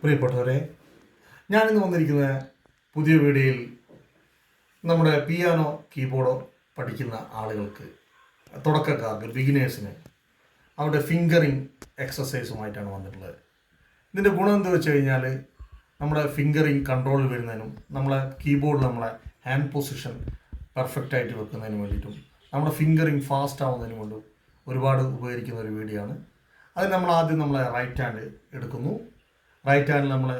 പ്രിയപ്പെട്ടവരെ, ഞാനിന്ന് വന്നിരിക്കുന്ന പുതിയ വീഡിയോയിൽ നമ്മുടെ പിയാനോ കീബോർഡോ പഠിക്കുന്ന ആളുകൾക്ക്, തുടക്കക്കാർക്ക്, ബിഗിനേഴ്സിന് അവരുടെ ഫിംഗറിങ് എക്സസൈസുമായിട്ടാണ് വന്നിട്ടുള്ളത്. ഇതിൻ്റെ ഗുണം എന്ത് വെച്ച് കഴിഞ്ഞാൽ, നമ്മുടെ ഫിംഗറിങ് കൺട്രോൾ വരുന്നതിനും നമ്മളെ കീബോർഡിൽ നമ്മളെ ഹാൻഡ് പൊസിഷൻ പെർഫെക്റ്റ് ആയിട്ട് വെക്കുന്നതിന് വേണ്ടിയിട്ടും നമ്മുടെ ഫിംഗറിങ് ഫാസ്റ്റ് ആവുന്നതിന് കൊണ്ടും ഒരുപാട് ഉപകരിക്കുന്ന ഒരു വീഡിയോ ആണ്. അത് നമ്മൾ ആദ്യം നമ്മളെ റൈറ്റ് ഹാൻഡ് എടുക്കുന്നു. റൈറ്റ് ഹാൻഡിൽ നമ്മൾ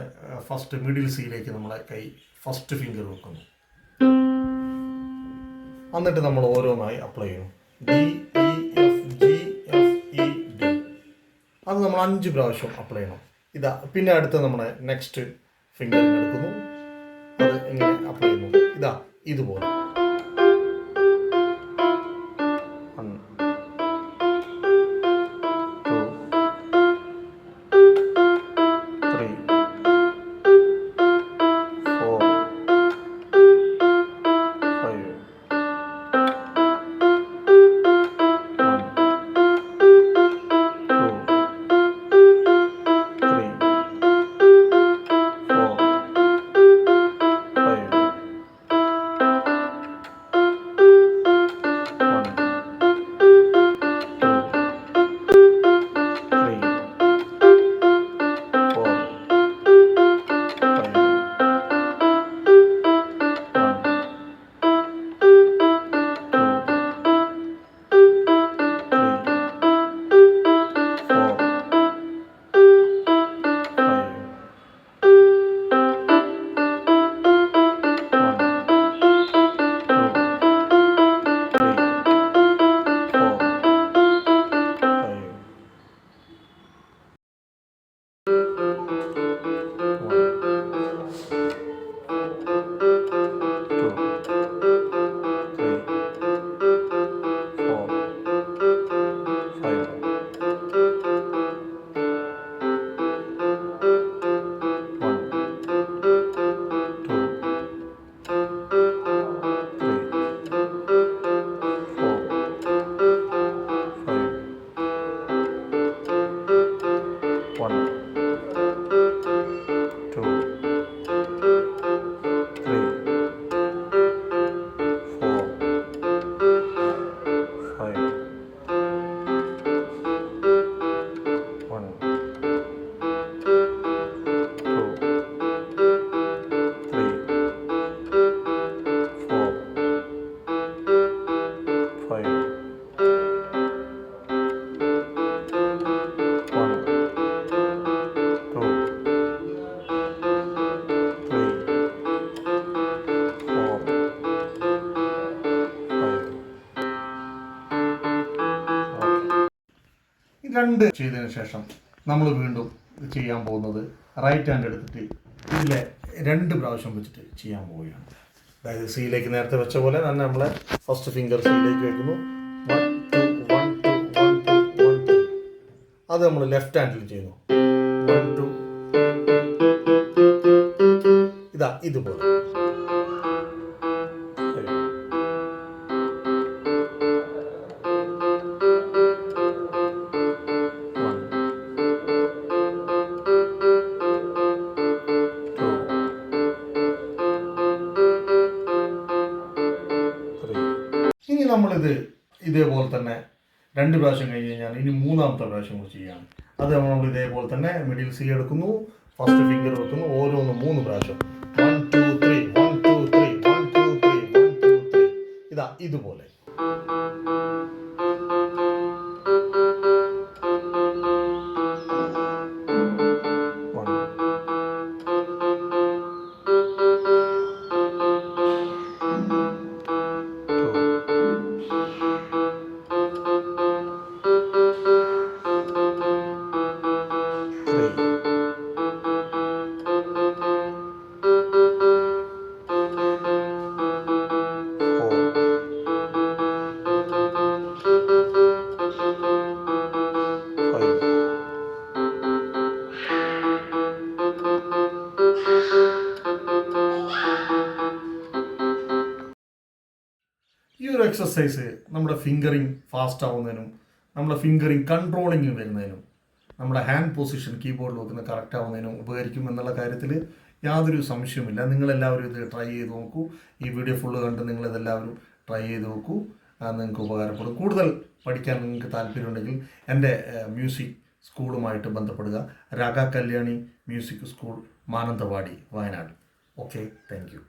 ഫസ്റ്റ് മിഡിൽ സിയിലേക്ക് നമ്മളെ കൈ ഫസ്റ്റ് ഫിംഗർ വെക്കുന്നു. എന്നിട്ട് നമ്മൾ ഓരോന്നായി അപ്ലൈ ചെയ്യണം. D E F G F E D. അത് നമ്മൾ 5 പ്രാവശ്യം അപ്ലൈ ചെയ്യണം. ഇതാ. പിന്നെ അടുത്ത് നമ്മുടെ നെക്സ്റ്റ് ഫിംഗർ എടുക്കുന്നു. അത് ഇങ്ങനെ അപ്ലൈ ചെയ്യുന്നു. ഇതാ ഇതുപോലെ. രണ്ട് ചെയ്തതിന് ശേഷം നമ്മൾ വീണ്ടും ചെയ്യാൻ പോകുന്നത് റൈറ്റ് ഹാൻഡ് എടുത്തിട്ട് ഇതിലെ 2 പ്രാവശ്യം വെച്ചിട്ട് ചെയ്യാൻ പോവുകയാണ്. അതായത് സിയിലേക്ക് നേരത്തെ വെച്ച പോലെ തന്നെ നമ്മളെ ഫസ്റ്റ് ഫിംഗർ സിയിലേക്ക് വെക്കുന്നു. 1 2 1 2 1 2 1 2. അത് നമ്മൾ ലെഫ്റ്റ് ഹാൻഡിൽ ചെയ്യുന്നു. 1 2. ഇതാ ഇതുപോലെ. ഇനി നമ്മളിത് ഇതേപോലെ തന്നെ 2 പ്രാവശ്യം കഴിഞ്ഞ് കഴിഞ്ഞാൽ ഇനി 3ാമത്തെ പ്രാവശ്യം കൂടി ചെയ്യുകയാണ്. അത് നമ്മൾ ഇതേപോലെ തന്നെ മിഡിൽ സി എടുക്കുന്നു, ഫസ്റ്റ് ഫിംഗർ വെക്കുന്നു, ഓരോന്ന് 3 പ്രാവശ്യം. 1 2 3 1 2 3 1 2 3 1 2 3. ഇതാ ഇതുപോലെ. ഈ ഒരു എക്സസൈസ് നമ്മുടെ ഫിംഗറിങ് ഫാസ്റ്റ് ആവുന്നതിനും നമ്മുടെ ഫിംഗറിങ് കൺട്രോളിങ് വരുന്നതിനും നമ്മുടെ ഹാൻഡ് പൊസിഷൻ കീബോർഡിൽ വെക്കുന്ന കറക്റ്റ് ആവുന്നതിനും ഉപകരിക്കും എന്നുള്ള കാര്യത്തിൽ യാതൊരു സംശയവുമില്ല. നിങ്ങളെല്ലാവരും ഇത് ട്രൈ ചെയ്ത് നോക്കൂ. ഈ വീഡിയോ ഫുള്ള് കണ്ട് നിങ്ങളിതെല്ലാവരും ട്രൈ ചെയ്ത് നോക്കൂ. നിങ്ങൾക്ക് ഉപകാരപ്പെടും. കൂടുതൽ പഠിക്കാൻ നിങ്ങൾക്ക് താല്പര്യമുണ്ടെങ്കിൽ എൻ്റെ മ്യൂസിക് സ്കൂളുമായിട്ട് ബന്ധപ്പെടുക. Raga Kalyani music school, Mananthavady, Wayanad. Okay, thank U.